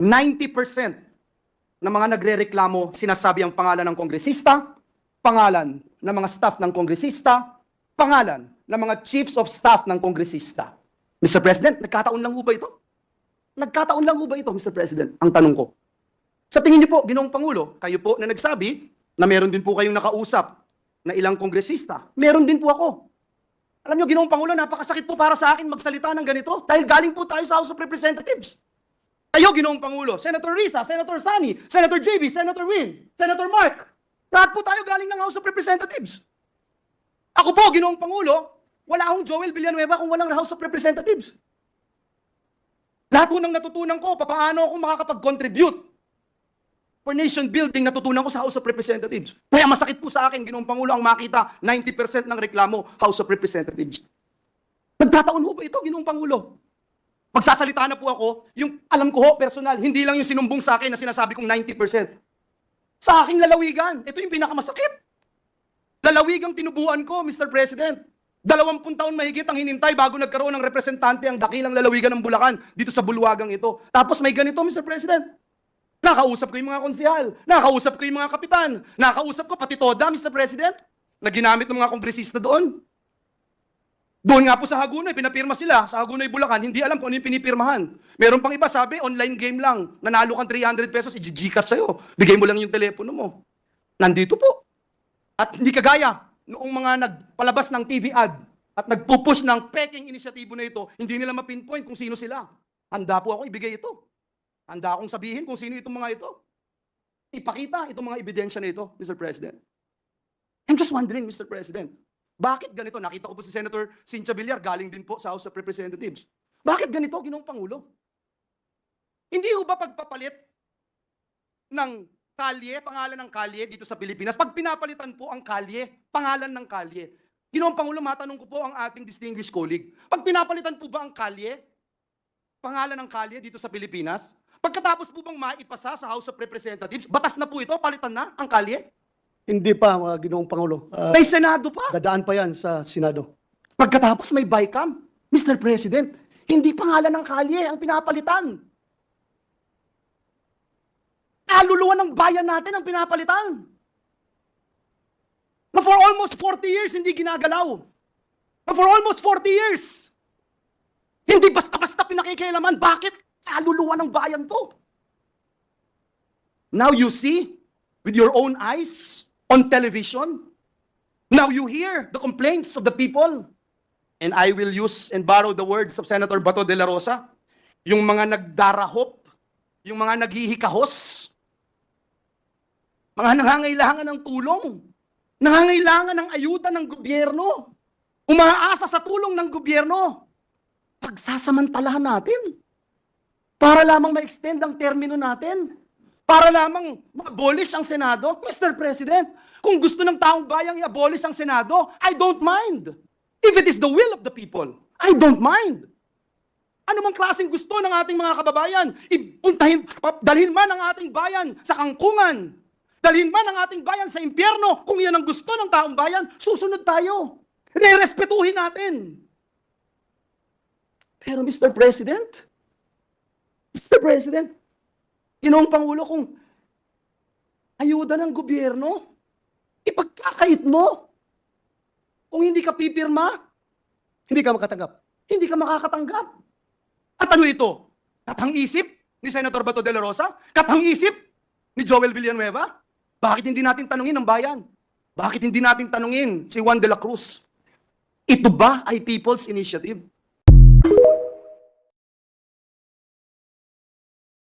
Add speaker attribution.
Speaker 1: 90% ng mga nagrereklamo, sinasabi ang pangalan ng kongresista, pangalan ng mga staff ng kongresista, pangalan ng mga chiefs of staff ng kongresista. Mr. President, nagkataon lang ho ba ito? Nagkataon lang ho ba ito, Mr. President? Ang tanong ko. Sa tingin niyo po, Ginoong Pangulo, kayo po na nagsabi na meron din po kayong nakausap na ilang kongresista. Meron din po ako. Alam niyo, Ginoong Pangulo, napakasakit po para sa akin magsalita ng ganito dahil galing po tayo sa House of Representatives. Kayo, Ginoong Pangulo, Senator Risa, Senator Sani, Senator JB, Senator Win, Senator Mark, lahat po tayo galing ng House of Representatives. Ako po, Ginoong Pangulo, wala akong Joel Villanueva kung walang House of Representatives. Lahat po ng natutunan ko, paano ako makakapag-contribute for nation building, natutunan ko sa House of Representatives. Kaya masakit po sa akin, Ginoong Pangulo, ang makita 90% ng reklamo, House of Representatives. Nagkataon ho ba ito, Ginoong Pangulo? Magsasalita na po ako, yung alam ko ho, personal, hindi lang yung sinumbong sa akin na sinasabi kong 90%. Sa aking lalawigan, ito yung pinakamasakit. Lalawigang tinubuan ko, Mr. President. 20 taon mahigit ang hinintay bago nagkaroon ng representante ang dakilang lalawigan ng Bulacan dito sa bulwagang ito. Tapos may ganito, Mr. President. Nakausap ko yung mga konsehal, nakausap ko yung mga kapitan, nakausap ko pati toda, Mr. President, na ginamit ng mga kongresista doon. Doon nga po sa Hagunoy, pinapirma sila sa Hagunoy, Bulacan, hindi alam kung ano yung pinipirmahan. Meron pang iba, sabi, online game lang, nanalo kang 300 pesos, i-Gcash sa'yo, bigay mo lang yung telepono mo. Nandito po. At hindi kagaya, noong mga nagpalabas ng TV ad at nagpupush ng peking inisyatibo na ito, hindi nila mapinpoint kung sino sila. Handa po ako ibigay ito. Handa akong sabihin kung sino itong mga ito. Ipakita itong mga ebidensya na ito, Mr. President. I'm just wondering, Mr. President, bakit ganito? Nakita ko po si Senator Cynthia Villar, galing din po sa House of Representatives. Bakit ganito, Ginoong Pangulo? Hindi ho ba pagpapalit ng kalye, pangalan ng kalye dito sa Pilipinas, pag pinapalitan po ang kalye, pangalan ng kalye, Ginoong Pangulo, matanong ko po ang ating distinguished colleague, pag pinapalitan po ba ang kalye, pangalan ng kalye dito sa Pilipinas, pagkatapos po bang maipasa sa House of Representatives, batas na po ito, palitan na ang kalye?
Speaker 2: Hindi pa, Ginoong Pangulo.
Speaker 1: May Senado pa.
Speaker 2: Dadaan pa yan sa Senado.
Speaker 1: Pagkatapos may BICAM. Mr. President, hindi pangalan ng kalye ang pinapalitan. Kaluluwa ng bayan natin ang pinapalitan. Na for almost 40 years, hindi ginagalaw. Na for almost 40 years, hindi basta-basta pinakikialaman. Bakit kaluluwa ng bayan to? Now you see, with your own eyes, on television, now you hear the complaints of the people. And I will use and borrow the words of Senator Bato de la Rosa, yung mga nagdarahop, yung mga naghihikahos, mga nangangailangan ng tulong, nangangailangan ng ayuda ng gobyerno, umaasa sa tulong ng gobyerno, pagsasamantalahan natin para lamang ma-extend ang termino natin, para lamang ma-abolish ang Senado. Mr. President, kung gusto ng taong bayang i-abolish ang Senado, I don't mind. If it is the will of the people, I don't mind. Ano mang klaseng gusto ng ating mga kababayan, dalhin man ang ating bayan sa kangkungan, dalhin man ang ating bayan sa impyerno, kung yan ang gusto ng taong bayan, susunod tayo. Respetuhin natin. Pero Mr. President, Ginoong Pangulo, kung ayuda ng gobyerno, ipagkakait mo. Kung hindi ka pipirma,
Speaker 2: Hindi ka makatanggap.
Speaker 1: hindi ka makakatanggap. At ano ito? Katang-isip ni Senator Bato de la Rosa? Katang-isip ni Joel Villanueva? Bakit hindi natin tanungin ang bayan? Bakit hindi natin tanungin si Juan de la Cruz? Ito ba ay People's Initiative?